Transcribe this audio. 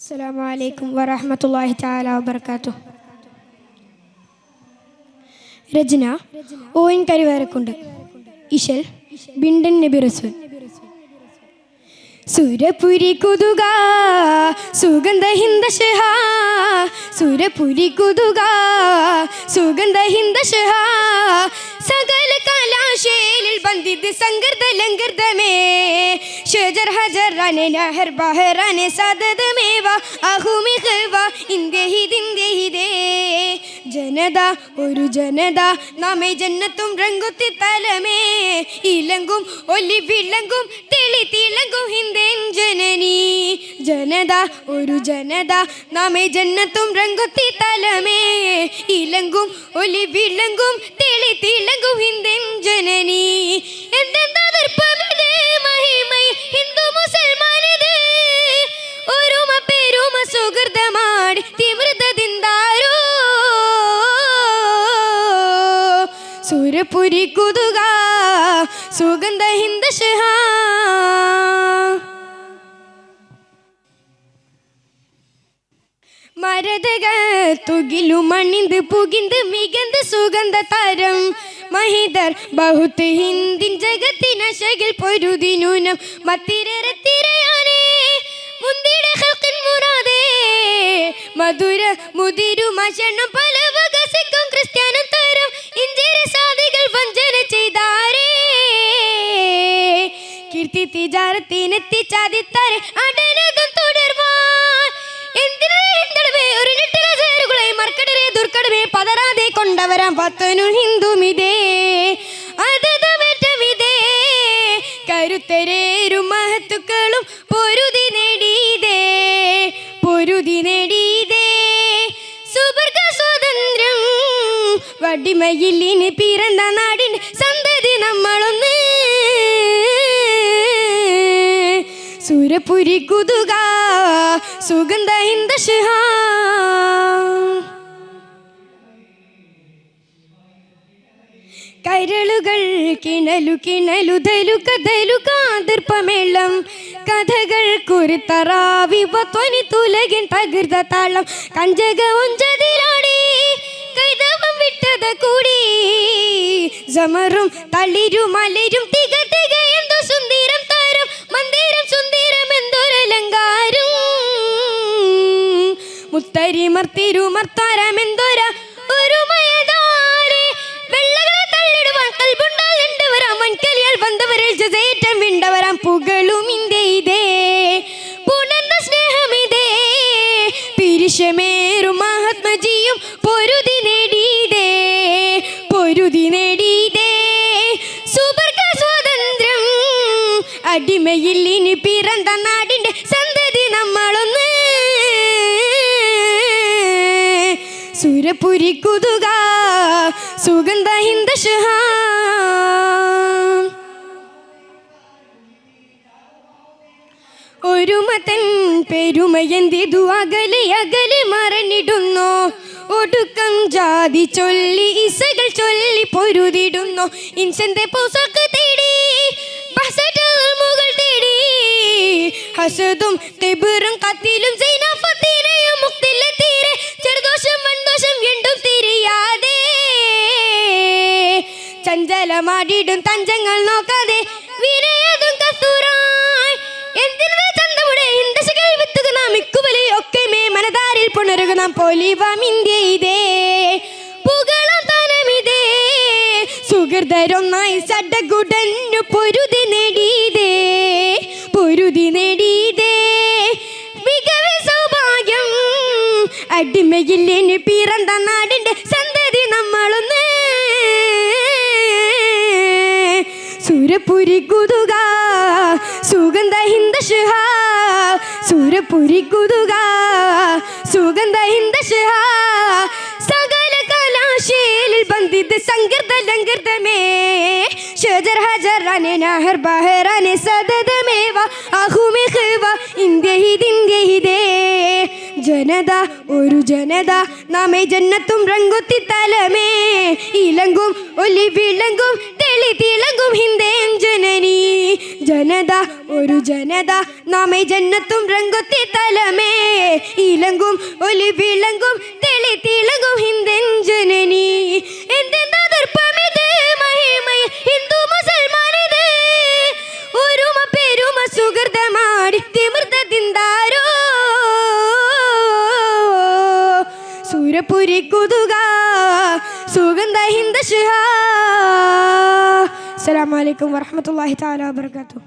അസ്സലാമു അലൈക്കും വറഹ്മത്തുള്ളാഹി തആല വബറകാതുഹു. രചന ഓയിൻ കരിവേരക്കുണ്ട്. ഇശൽ ബിണ്ടൻ നബി റസൂൽ. സുരപുരി കുതുക സുഗന്ധ ഹിന്ദശഹ, സുരപുരി കുതുക സുഗന്ധ ഹിന്ദശഹ, സകല കലാശേലിൽ ബന്ദിത് സംഗർദ ലംഗർദമേ, ഷജർ ഹജറാനെ നഹർ ബഹറാനെ സദദമേവ അഹുമിഖവ ഇന്ദഹിദിന്ദഹിദേ. ജനത ഒരു ജനത നമ്മെ ജന്നത്തും രംഗുത്തി തലമേ, ഇലങ്കും ഒലി വിളങ്കും തെളി തിളങ്കും ഹിന്ദൻ ജനനി. ജനത ഒരു ജനത നമ്മെ ജന്നത്തും രംഗുത്തി തലമേ, ഇലങ്കും ഒലി വിളങ്കും തെളി തിളങ്കും ഹിന്ദൻ ജനനി. എന്തെന്താ ദർപ്പമിത് മഹിമൈ ഹിന്ദു മുസൽമാനിത്, ഒരുമ പേരുമ സുഹൃതമാടി തിമൃതದಿಂದಾರೋ. സുരപുരി കുതുക സുഗന്ധ ഹിന്ദശഹ. മരതക തുകിലു മണിന്ത് പുകിന്ത് മികന്ത് സുഗന്ധ താരം മഹിദർ ബഹുത്ത് ഹിന്ദിൻ ജഗത്തിനശകിൽ പൊരുതിനൂനം മത്തിരത്തിരയാനേ മുന്തിട ഖൽഖിൻ മുറാദേ. മധുര മുതിരു മശണം പല വകസിക്കും ക്രിസ്ത്യാനും തരം ഇഞ്ചിര സാധികൾ വഞ്ചന ചെയ്താരേ. കീർത്തി തിജാരത്തിനെത്തിച്ചാതിത്താരെ അടനകം തുടർവാൻ എന്തിനേ ഒരു നെട്ടിലെ ചേരുകളെ മർക്കടരെ ദുർക്കടമേ പതരാതെ കൊണ്ടവരാം പത്തനു ഹിന്ദുമിതേ അതതമറ്റമിതേ. കരുത്തരേരും മഹത്തുക്കളും പൊരുതി നേടിയതേ, പൊരുതി നേടിയതേ. സുവർഗ സ്വാതന്ത്ര്യം വടിമയിലിന് പിറന്ന നാടിന് സന്തതി നമ്മളൊന്ന്. സുരപുരി കുതുക സുഗന്ധ ഹിന്ദശഹ. കരളുകൾ കിണലു കിണലു ധലുക ധലുക ദർപ്പമേളം, കഥകൾ കുരുത്തറാവിവ ധ്വനി തുലകിൻ തകൃത താളം. കഞ്ചക ഒഞ്ചതിലാടി കൈതവം വിട്ടത കൂടി, സമറും തളിരും മലരും തിക തിക എന്തോ സുന്ദരം താരം മന്ദിരം സുന്ദരം എന്തൊരലങ്കാരം. മുത്തരി മർത്തിരു മർത്താരം എന്തൊര ഒരു മയദാരെ. വെള്ളകളെ തള്ളിടുവാൻ കൽബുണ്ടാൽ ഉണ്ടവരാം മൺകലിയാൽ വന്നവരിൽ ജസേറ്റം വിണ്ടവരാം പുകളും ഇന്ത്യയിതേ പുണർന്ന സ്നേഹമിതേ. പിരിശമേറും മഹാത്മജിയും പൊരുതി നേടിയതേ, പൊരുതി നേടിയതേ. സുവർഗ സ്വാതന്ത്ര്യം അടിമയിൽ ഇനി പിറന്ന നാടിന്റെ സന്തതി നമ്മളൊന്ന്. സുരപുരി കുതുക സുഗന്ധ ഹിന്ദശഹ. ഒരുമതൻ പെരുമയെന്തിതു അകലെ അകലെ മറഞ്ഞിടുന്നു, ഒടുക്കം ജാതി ചൊല്ലി ഇസകൾ ചൊല്ലി പൊരുതിടുന്നു. ഇൻസന്റെ പോസക്ക് തേടി മുകൾ തേടി, ഹസദും കിബറും കത്തിലും സൈനാഫത്തിനെയും മുക്തിലെ തീരെ ചെറുദോഷം വൻദോഷം എണ്ടും തിരിയാതെ. ചഞ്ചലമാടിടും തഞ്ചങ്ങൾ നോക്കാതെ വിനയതും കസ്തൂരായി. എന്തിനു ചന്തമുടെ ഹിന്ദശകൾ വിത്തുക നാം ഇക്കുവലി ഒക്കെ മേ മനതാരിൽ പുണരുക നാം പൊലിവാം ഇന്ത്യയിതേ പുകളം തനമിതേ. സുഹൃതരൊന്നായി സഡഗുടന്നു പൊരുതി നേടിയതേ, പൊരുതി നേടിയതേ. മികവ സൗഭാഗ്യം അടിമയില്ലിന് പിറന്ന നാടിന്റെ സന്തതി നമ്മളൊന്ന്. സുരപുരി കുതുക സുഗന്ധ ഹിന്ദശഹ, സുരപുരി കുതുക സുഗന്ധ ഹിന്ദശഹ. സകല കലാശേലിൽ ബന്ദിത് സംഗർദ ലംഗർദമേ, ഷജർ ഹജറാനെ നഹർ ബഹറാനെ സദദമേവ അഹുമിഖവ ഇന്ദഹിദിന്ദഹിദേ. ജനത ഒരു ജനത നമ്മെ ജന്നത്തും രംഗുത്തി തലമേ, ഇലങ്കും ഒലി വിളങ്കും തെളി തിളങ്കും ഹിന്ദൻ ജനനി. ജനത ഒരു ജനത നമ്മെ ജന്നത്തും രംഗുത്തി തലമേ, വിളങ്ങും ഒലി വിളങ്ങും തെളി തിളങ്ങും ഹിന്ദൻ ജനനി എന്തെന്താ ദർപ്പമിത് മഹിമൈ ഹിന്ദു മുസൽമാനിത് ഒരുമ പെരുമ സുഹൃതമാടി തിമിർത്തതിന്താരോ സൂരപുരി കുതുക സുഗന്ധ ഹിന്ദ ശിഹാ. അസ്സലാമു അലൈക്കും വറഹ്മത്തുള്ളാഹി തആല വബറകാതുഹു.